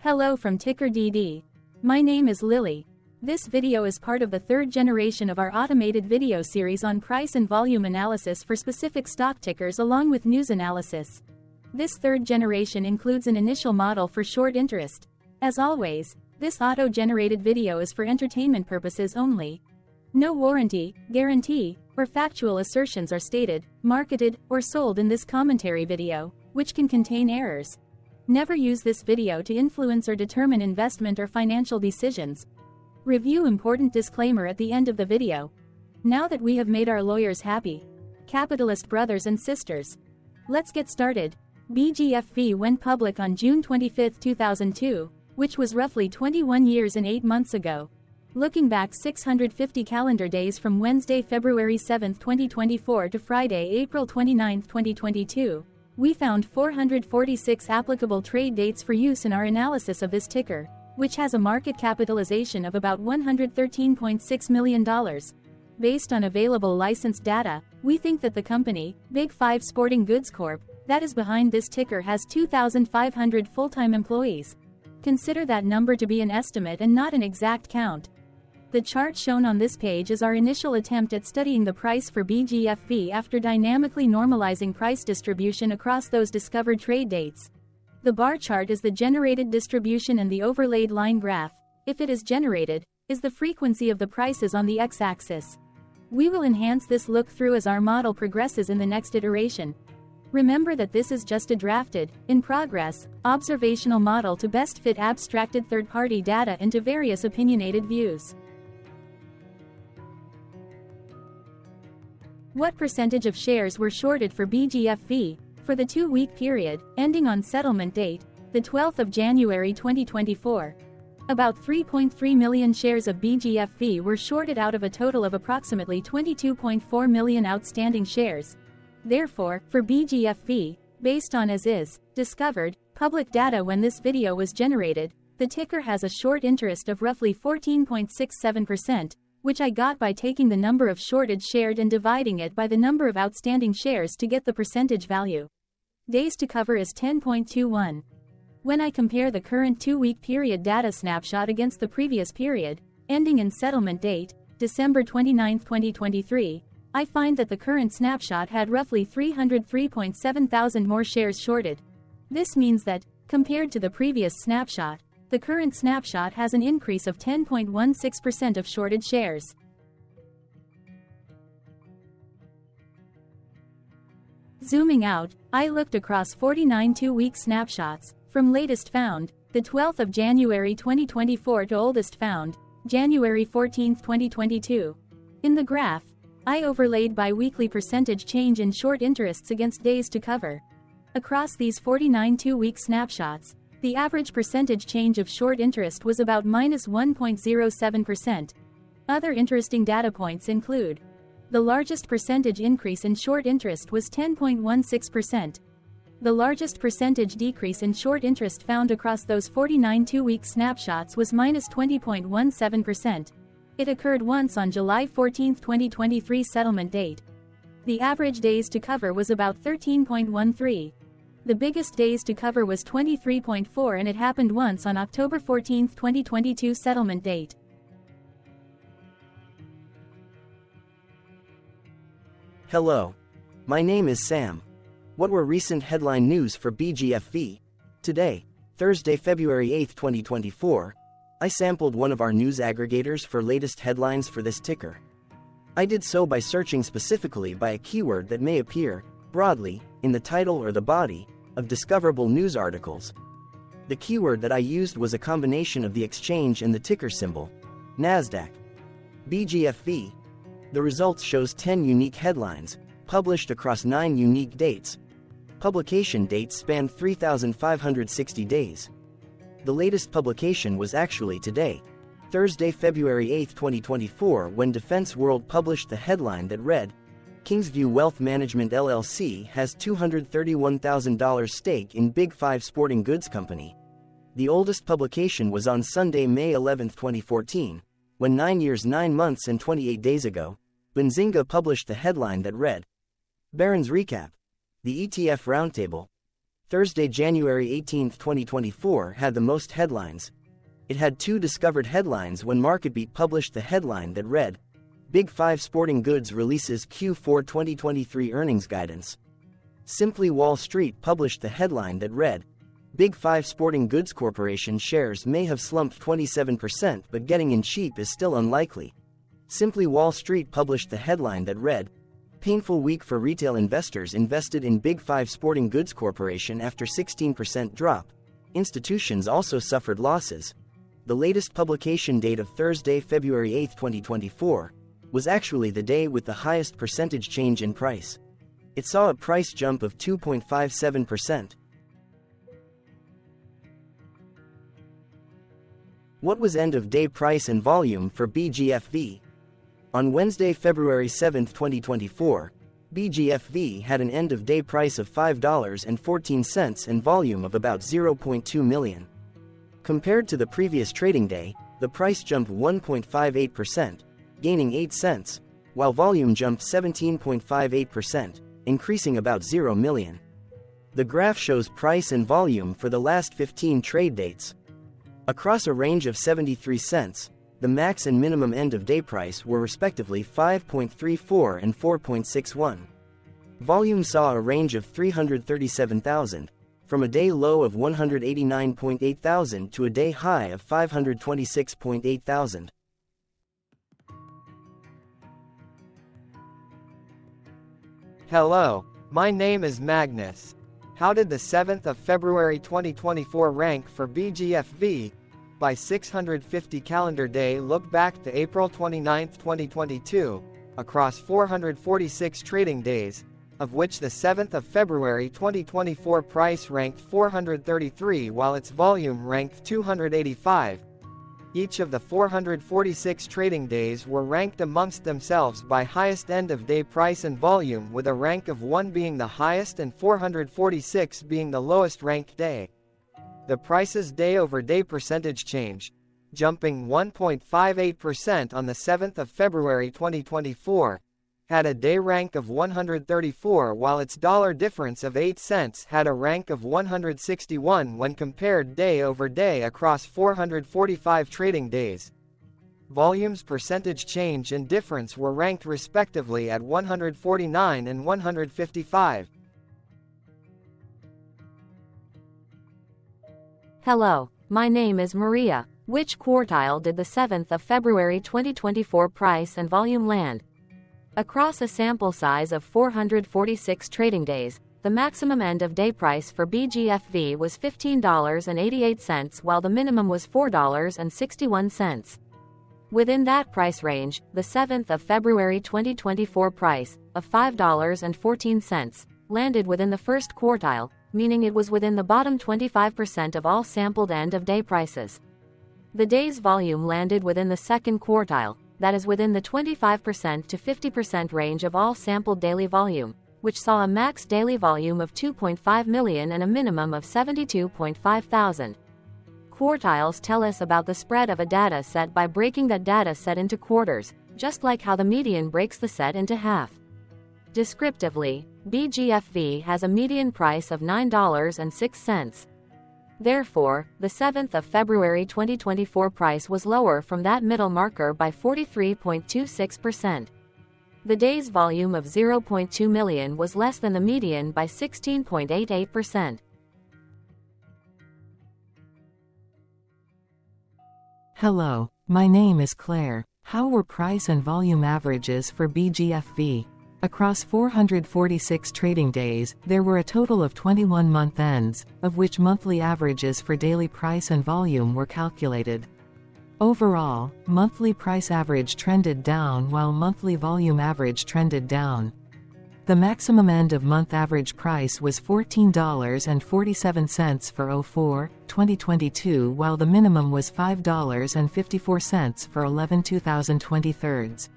Hello from TickerDD. My name is Lily. This video is part of the third generation of our automated video series on price and volume analysis for specific stock tickers along with news analysis. This third generation includes an initial model for short interest. As always, this auto-generated video is for entertainment purposes only. No warranty, guarantee, or factual assertions are stated, marketed, or sold in this commentary video, which can contain errors. Never use this video to influence or determine investment or financial decisions. Review important disclaimer at the end of the video. Now that we have made our lawyers happy, capitalist brothers and sisters, let's get started. BGFV went public on June 25, 2002, which was roughly 21 years and 8 months ago. Looking back 650 calendar days from Wednesday, February 7, 2024 to Friday, April 29, 2022, we found 446 applicable trade dates for use in our analysis of this ticker, which has a market capitalization of about $113.6 million. Based on available licensed data, we think that the company, Big 5 Sporting Goods Corp., that is behind this ticker has 2,500 full-time employees. Consider that number to be an estimate and not an exact count. The chart shown on this page is our initial attempt at studying the price for BGFV after dynamically normalizing price distribution across those discovered trade dates. The bar chart is the generated distribution and the overlaid line graph, if it is generated, is the frequency of the prices on the x-axis. We will enhance this look-through as our model progresses in the next iteration. Remember that this is just a drafted, in progress, observational model to best fit abstracted third-party data into various opinionated views. What percentage of shares were shorted for BGFV for the 2-week period, ending on settlement date, the 12th of January 2024? About 3.3 million shares of BGFV were shorted out of a total of approximately 22.4 million outstanding shares. Therefore, for BGFV, based on as is, discovered, public data when this video was generated, the ticker has a short interest of roughly 14.67%, which I got by taking the number of shorted shared and dividing it by the number of outstanding shares to get the percentage value. Days to cover is 10.21. When I compare the current 2-week period data snapshot against the previous period, ending in settlement date, December 29, 2023, I find that the current snapshot had roughly 303.7 thousand more shares shorted. This means that, compared to the previous snapshot, the current snapshot has an increase of 10.16% of shorted shares. Zooming out, I looked across 49 2-week snapshots, from latest found, the 12th of January 2024 to oldest found, January 14, 2022. In the graph, I overlaid bi-weekly percentage change in short interests against days to cover. Across these 49 2-week snapshots, the average percentage change of short interest was about -1.07%. Other interesting data points include: the largest percentage increase in short interest was 10.16%. The largest percentage decrease in short interest found across those 49 2-week snapshots was -20.17%. It occurred once on July 14, 2023 settlement date. The average days to cover was about 13.13. The biggest days to cover was 23.4 and it happened once on October 14, 2022 settlement date. Hello. My name is Sam. What were recent headline news for BGFV? Today, Thursday, February 8, 2024, I sampled one of our news aggregators for latest headlines for this ticker. I did so by searching specifically by a keyword that may appear, broadly, in the title or the body of discoverable news articles. The keyword that I used was a combination of the exchange and the ticker symbol, NASDAQ. BGFV. The results shows 10 unique headlines, published across 9 unique dates. Publication dates span 3,560 days. The latest publication was actually today, Thursday, February 8, 2024, when Defense World published the headline that read, Kingsview Wealth Management LLC has $231,000 stake in Big 5 Sporting Goods Company. The oldest publication was on Sunday, May 11, 2014, when 9 years, 9 months and 28 days ago, Benzinga published the headline that read, Barron's Recap. The ETF Roundtable. Thursday, January 18, 2024 had the most headlines. It had 2 discovered headlines when MarketBeat published the headline that read, Big 5 Sporting Goods releases Q4 2023 earnings guidance. Simply Wall Street published the headline that read, Big 5 Sporting Goods Corporation shares may have slumped 27%, but getting in cheap is still unlikely. Simply Wall Street published the headline that read, Painful week for retail investors invested in Big 5 Sporting Goods Corporation after 16% drop. Institutions also suffered losses. The latest publication date of Thursday, February 8, 2024, was actually the day with the highest percentage change in price. It saw a price jump of 2.57%. What was end-of-day price and volume for BGFV? On Wednesday, February 7, 2024, BGFV had an end-of-day price of $5.14 and volume of about 0.2 million. Compared to the previous trading day, the price jumped 1.58%, gaining 8 cents, while volume jumped 17.58%, increasing about 0 million. The graph shows price and volume for the last 15 trade dates. Across a range of 73 cents, the max and minimum end-of-day price were respectively 5.34 and 4.61. Volume saw a range of 337,000, from a day low of 189.8 thousand to a day high of 526.8 thousand. Hello, my name is Magnus. How did the 7th of February 2024 rank for BGFV? By 650 calendar day look back to April 29, 2022, across 446 trading days, of which the 7th of February 2024 price ranked 433 while its volume ranked 285. Each of the 446 trading days were ranked amongst themselves by highest end-of-day price and volume, with a rank of 1 being the highest and 446 being the lowest ranked day. The price's day-over-day percentage change, jumping 1.58% on the 7th of February 2024, had a day rank of 134 while its dollar difference of 8 cents had a rank of 161 when compared day-over-day across 445 trading days. Volume's percentage change and difference were ranked respectively at 149 and 155. Hello, my name is Maria. Which quartile did the 7th of February 2024 price and volume land? Across a sample size of 446 trading days, the maximum end-of-day price for BGFV was $15.88 while the minimum was $4.61. Within that price range, the 7th of February 2024 price, of $5.14, landed within the first quartile, meaning it was within the bottom 25% of all sampled end-of-day prices. The day's volume landed within the second quartile, that is within the 25% to 50% range of all sampled daily volume, which saw a max daily volume of 2.5 million and a minimum of 72.5 thousand. Quartiles tell us about the spread of a data set by breaking that data set into quarters, just like how the median breaks the set into half. Descriptively, BGFV has a median price of $9.06. Therefore, the 7th of February 2024 price was lower from that middle marker by 43.26%. The day's volume of 0.2 million was less than the median by 16.88%. Hello, my name is Claire. How were price and volume averages for BGFV? Across 446 trading days, there were a total of 21 month ends, of which monthly averages for daily price and volume were calculated. Overall, monthly price average trended down while monthly volume average trended down. The maximum end-of-month average price was $14.47 for 04/2022 while the minimum was $5.54 for 11/2023.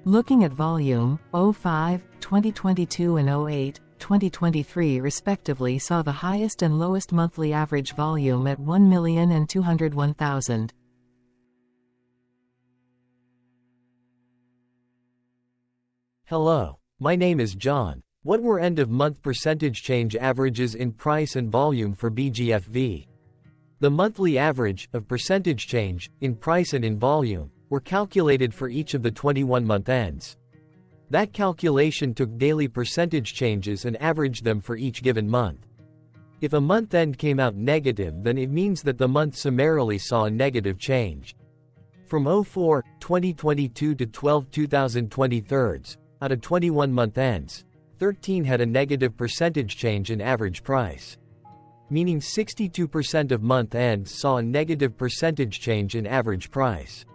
Looking at volume, 05/2022 and 08/2023 respectively saw the highest and lowest monthly average volume at 1,000,000 and 201,000. Hello, my name is John. What were end-of-month percentage change averages in price and volume for BGFV? The monthly average of percentage change in price and in volume were calculated for each of the 21 month ends. That calculation took daily percentage changes and averaged them for each given month. If a month end came out negative, then it means that the month summarily saw a negative change. From 04/2022 to 12/2023, out of 21 month ends, 13 had a negative percentage change in average price. Meaning 62% of month ends saw a negative percentage change in average price.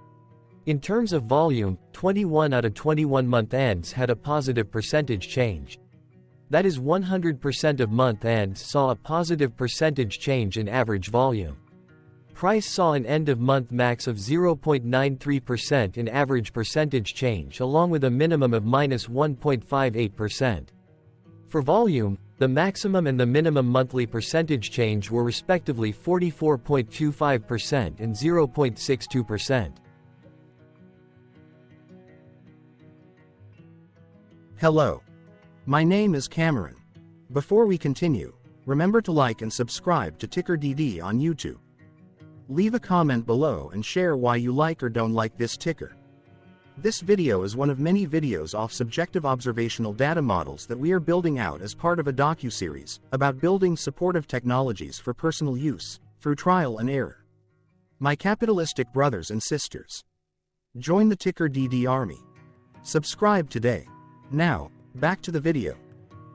In terms of volume, 21 out of 21 month ends had a positive percentage change. That is 100% of month ends saw a positive percentage change in average volume. Price saw an end-of-month max of 0.93% in average percentage change along with a minimum of -1.58%. For volume, the maximum and the minimum monthly percentage change were respectively 44.25% and 0.62%. Hello. My name is Cameron. Before we continue, remember to like and subscribe to TickerDD on YouTube. Leave a comment below and share why you like or don't like this ticker. This video is one of many videos off subjective observational data models that we are building out as part of a docu-series about building supportive technologies for personal use, through trial and error. My capitalistic brothers and sisters, join the TickerDD army. Subscribe today. Now, back to the video.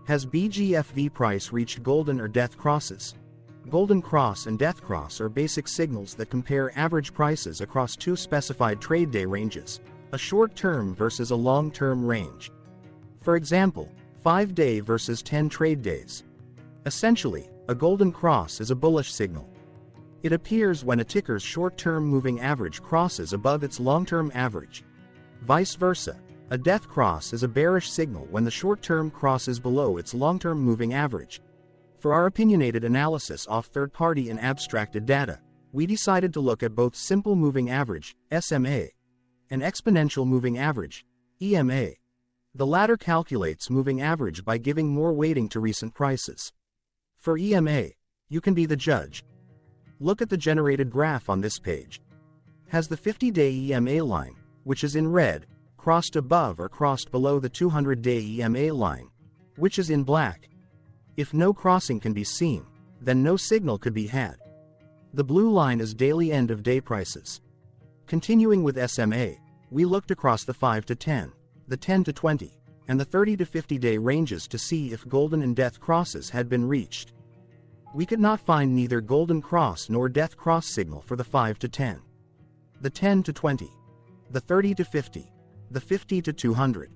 Has BGFV price reached golden or death crosses? Golden cross and death cross are basic signals that compare average prices across two specified trade day ranges, a short-term versus a long-term range. For example, 5-day versus 10 trade days. Essentially, a golden cross is a bullish signal. It appears when a ticker's short-term moving average crosses above its long-term average. Vice versa, a death cross is a bearish signal when the short-term crosses below its long-term moving average. For our opinionated analysis off third-party and abstracted data, we decided to look at both simple moving average, SMA, and exponential moving average, EMA. The latter calculates moving average by giving more weighting to recent prices. For EMA, you can be the judge. Look at the generated graph on this page. Has the 50-day EMA line, which is in red, crossed above or crossed below the 200-day EMA line, which is in black? If no crossing can be seen, then no signal could be had. The blue line is daily end-of-day prices. Continuing with SMA, we looked across the 5 to 10, the 10 to 20, and the 30 to 50-day ranges to see if golden and death crosses had been reached. We could not find neither golden cross nor death cross signal for the 5 to 10, the 10 to 20, the 30 to 50, the 50 to 200.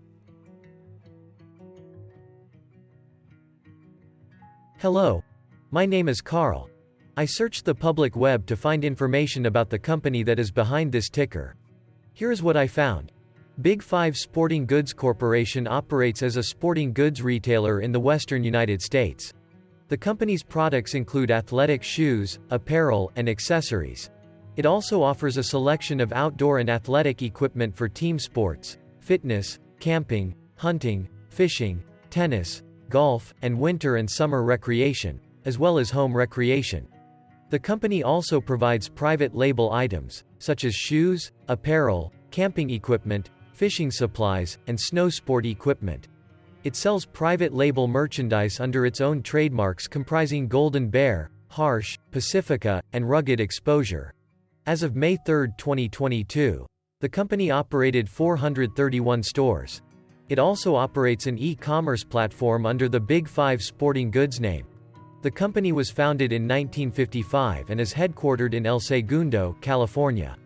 Hello. My name is Carl. I searched the public web to find information about the company that is behind this ticker. Here's what I found. Big 5 Sporting Goods Corporation operates as a sporting goods retailer in the western United States. The company's products include athletic shoes, apparel, and accessories. It also offers a selection of outdoor and athletic equipment for team sports, fitness, camping, hunting, fishing, tennis, golf, and winter and summer recreation, as well as home recreation. The company also provides private label items, such as shoes, apparel, camping equipment, fishing supplies, and snow sport equipment. It sells private label merchandise under its own trademarks comprising Golden Bear, Harsh, Pacifica, and Rugged Exposure. As of May 3, 2022, the company operated 431 stores. It also operates an e-commerce platform under the Big 5 Sporting Goods name. The company was founded in 1955 and is headquartered in El Segundo, California.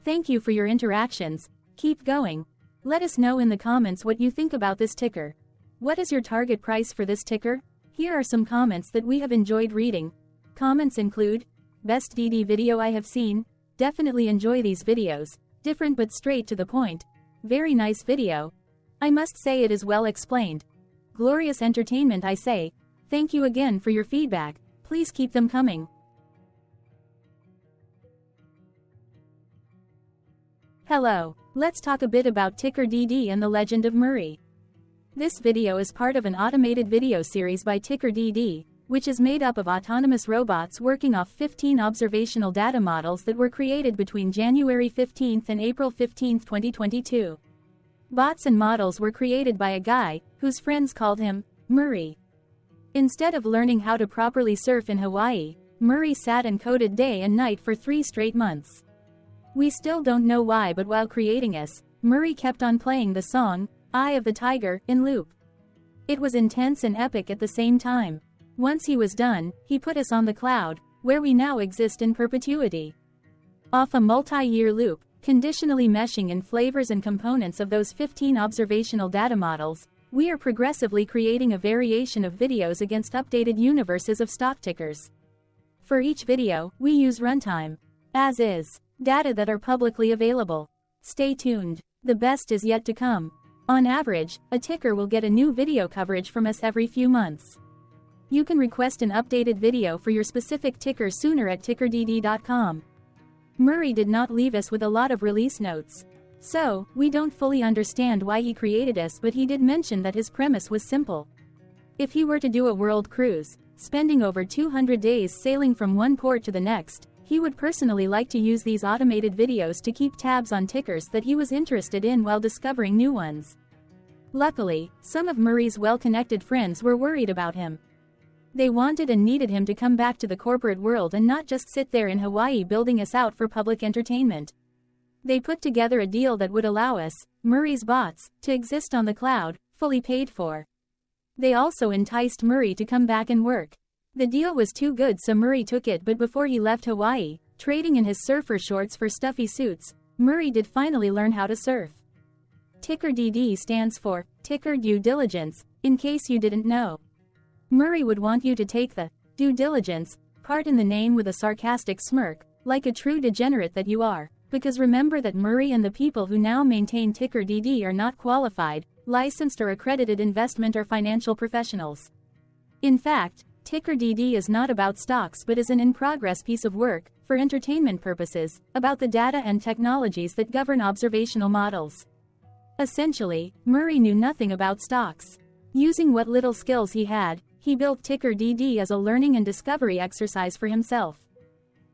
Thank you for your interactions. Keep going. Let us know in the comments what you think about this ticker. What is your target price for this ticker? Here are some comments that we have enjoyed reading. Comments include, best DD video I have seen. Definitely enjoy these videos. Different but straight to the point. Very nice video. I must say it is well explained. Glorious entertainment I say. Thank you again for your feedback. Please keep them coming. Hello. Let's talk a bit about TickerDD and the legend of Murray. This video is part of an automated video series by TickerDD, which is made up of autonomous robots working off 15 observational data models that were created between January 15 and April 15, 2022. Bots and models were created by a guy, whose friends called him Murray. Instead of learning how to properly surf in Hawaii, Murray sat and coded day and night for 3 straight months. We still don't know why, but while creating us, Murray kept on playing the song, Eye of the Tiger, in loop. It was intense and epic at the same time. Once he was done, he put us on the cloud, where we now exist in perpetuity. Off a multi-year loop, conditionally meshing in flavors and components of those 15 observational data models, we are progressively creating a variation of videos against updated universes of stock tickers. For each video, we use runtime, as is, data that are publicly available. Stay tuned. The best is yet to come. On average, a ticker will get a new video coverage from us every few months. You can request an updated video for your specific ticker sooner at TickerDD.com. Murray did not leave us with a lot of release notes. So, we don't fully understand why he created us, but he did mention that his premise was simple. If he were to do a world cruise, spending over 200 days sailing from one port to the next, he would personally like to use these automated videos to keep tabs on tickers that he was interested in while discovering new ones. Luckily, some of Murray's well-connected friends were worried about him. They wanted and needed him to come back to the corporate world and not just sit there in Hawaii building us out for public entertainment. They put together a deal that would allow us, Murray's bots, to exist on the cloud, fully paid for. They also enticed Murray to come back and work. The deal was too good, so Murray took it, but before he left Hawaii, trading in his surfer shorts for stuffy suits, Murray did finally learn how to surf. TickerDD stands for Ticker Due Diligence, in case you didn't know. Murray would want you to take the due diligence part in the name with a sarcastic smirk, like a true degenerate that you are, because remember that Murray and the people who now maintain TickerDD are not qualified, licensed or accredited investment or financial professionals. In fact, TickerDD is not about stocks but is an in-progress piece of work, for entertainment purposes, about the data and technologies that govern observational models. Essentially, Murray knew nothing about stocks. Using what little skills he had, he built TickerDD as a learning and discovery exercise for himself.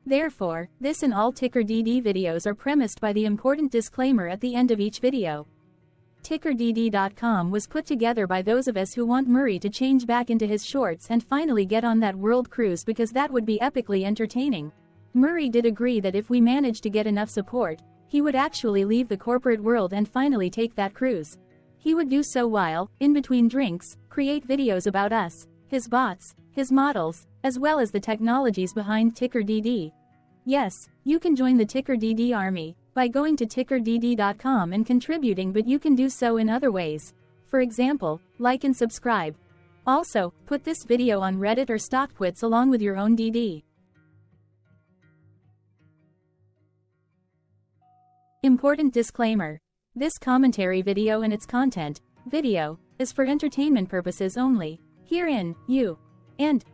Therefore, this and all TickerDD videos are premised by the important disclaimer at the end of each video. TickerDD.com was put together by those of us who want Murray to change back into his shorts and finally get on that world cruise, because that would be epically entertaining. Murray did agree that if we managed to get enough support, he would actually leave the corporate world and finally take that cruise. He would do so while, in between drinks, create videos about us, his bots, his models, as well as the technologies behind TickerDD. Yes, you can join the TickerDD army by going to TickerDD.com and contributing, but you can do so in other ways. For example, like and subscribe. Also, put this video on Reddit or StockTwits along with your own DD. Important disclaimer. This commentary video and its content, video, is for entertainment purposes only. Herein, you and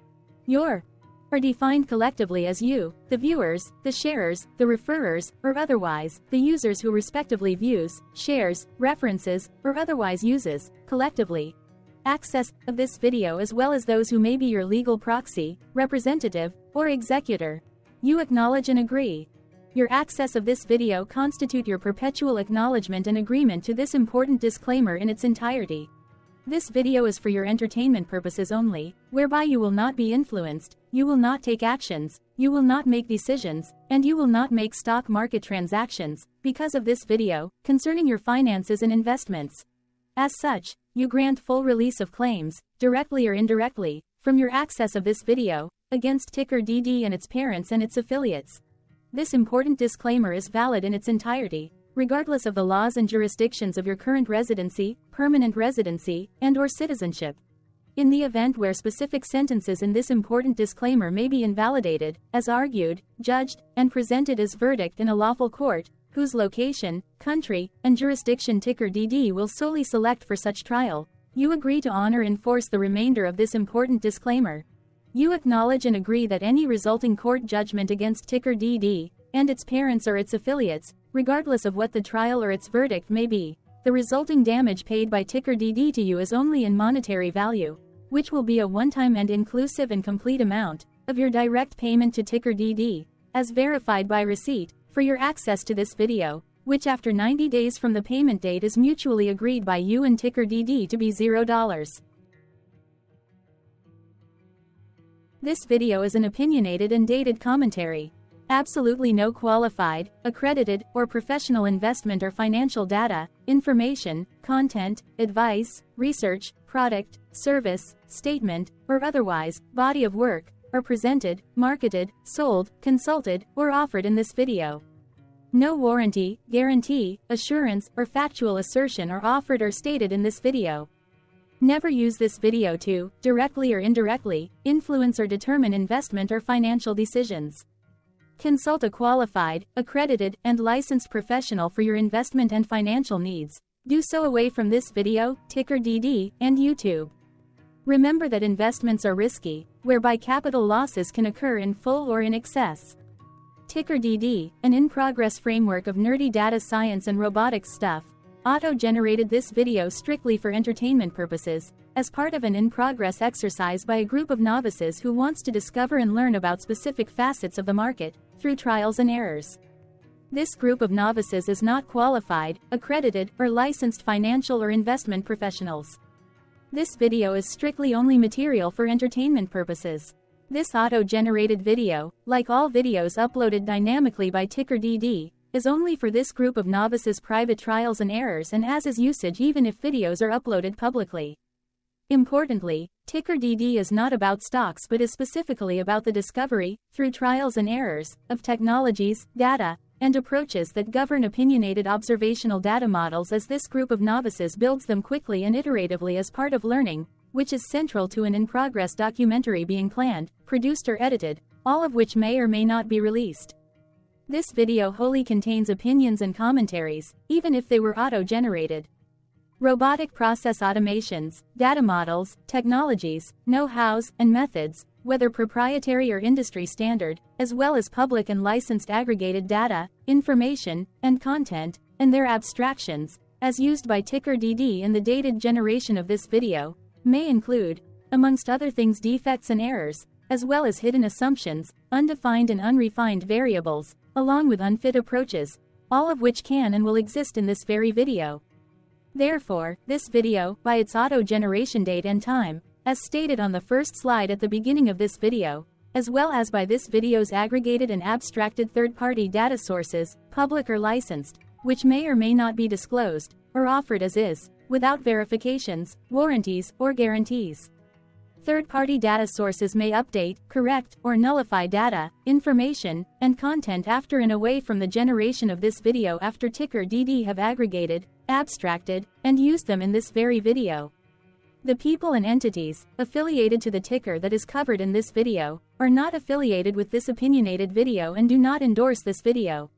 your are defined collectively as you, the viewers, the sharers, the referrers, or otherwise, the users who respectively views, shares, references, or otherwise uses, collectively, access of this video, as well as those who may be your legal proxy, representative, or executor. You acknowledge and agree. Your access of this video constitute your perpetual acknowledgement and agreement to this important disclaimer in its entirety. This video is for your entertainment purposes only, whereby you will not be influenced, you will not take actions, you will not make decisions, and you will not make stock market transactions, because of this video, concerning your finances and investments. As such, you grant full release of claims, directly or indirectly, from your access of this video, against TickerDD and its parents and its affiliates. This important disclaimer is valid in its entirety, regardless of the laws and jurisdictions of your current residency, permanent residency, and/or citizenship. In the event where specific sentences in this important disclaimer may be invalidated, as argued, judged, and presented as verdict in a lawful court, whose location, country, and jurisdiction TickerDD will solely select for such trial, you agree to honor and enforce the remainder of this important disclaimer. You acknowledge and agree that any resulting court judgment against TickerDD, and its parents or its affiliates, Regardless of what the trial or its verdict may be, the resulting damage paid by TickerDD to you is only in monetary value, which will be a one-time and inclusive and complete amount of your direct payment to TickerDD, as verified by receipt, for your access to this video, which after 90 days from the payment date is mutually agreed by you and TickerDD to be $0. This video is an opinionated and dated commentary. Absolutely no qualified, accredited, or professional investment or financial data, information, content, advice, research, product, service, statement, or otherwise, body of work, are presented, marketed, sold, consulted, or offered in this video. No warranty, guarantee, assurance, or factual assertion are offered or stated in this video. Never use this video to, directly or indirectly, influence or determine investment or financial decisions. Consult a qualified, accredited, and licensed professional for your investment and financial needs. Do so away from this video, TickerDD, and YouTube. Remember that investments are risky, whereby capital losses can occur in full or in excess. TickerDD, an in-progress framework of nerdy data science and robotics stuff, auto-generated this video strictly for entertainment purposes, as part of an in-progress exercise by a group of novices who wants to discover and learn about specific facets of the market, through trials and errors. This group of novices is not qualified, accredited, or licensed financial or investment professionals. This video is strictly only material for entertainment purposes. This auto-generated video, like all videos uploaded dynamically by TickerDD, is only for this group of novices' private trials and errors and as is usage even if videos are uploaded publicly. Importantly, TickerDD is not about stocks but is specifically about the discovery, through trials and errors, of technologies, data, and approaches that govern opinionated observational data models as this group of novices builds them quickly and iteratively as part of learning, which is central to an in-progress documentary being planned, produced or edited, all of which may or may not be released. This video wholly contains opinions and commentaries, even if they were auto-generated. Robotic process automations, data models, technologies, know-hows, and methods, whether proprietary or industry standard, as well as public and licensed aggregated data, information, and content, and their abstractions, as used by TickerDD in the dated generation of this video, may include, amongst other things, defects and errors, as well as hidden assumptions, undefined and unrefined variables, along with unfit approaches, all of which can and will exist in this very video. Therefore, this video, by its auto-generation date and time, as stated on the first slide at the beginning of this video, as well as by this video's aggregated and abstracted third-party data sources, public or licensed, which may or may not be disclosed, or offered as is, without verifications, warranties, or guarantees. Third-party data sources may update, correct, or nullify data, information, and content after and away from the generation of this video after TickerDD have aggregated, abstracted, and used them in this very video. The people and entities affiliated to the ticker that is covered in this video are not affiliated with this opinionated video and do not endorse this video.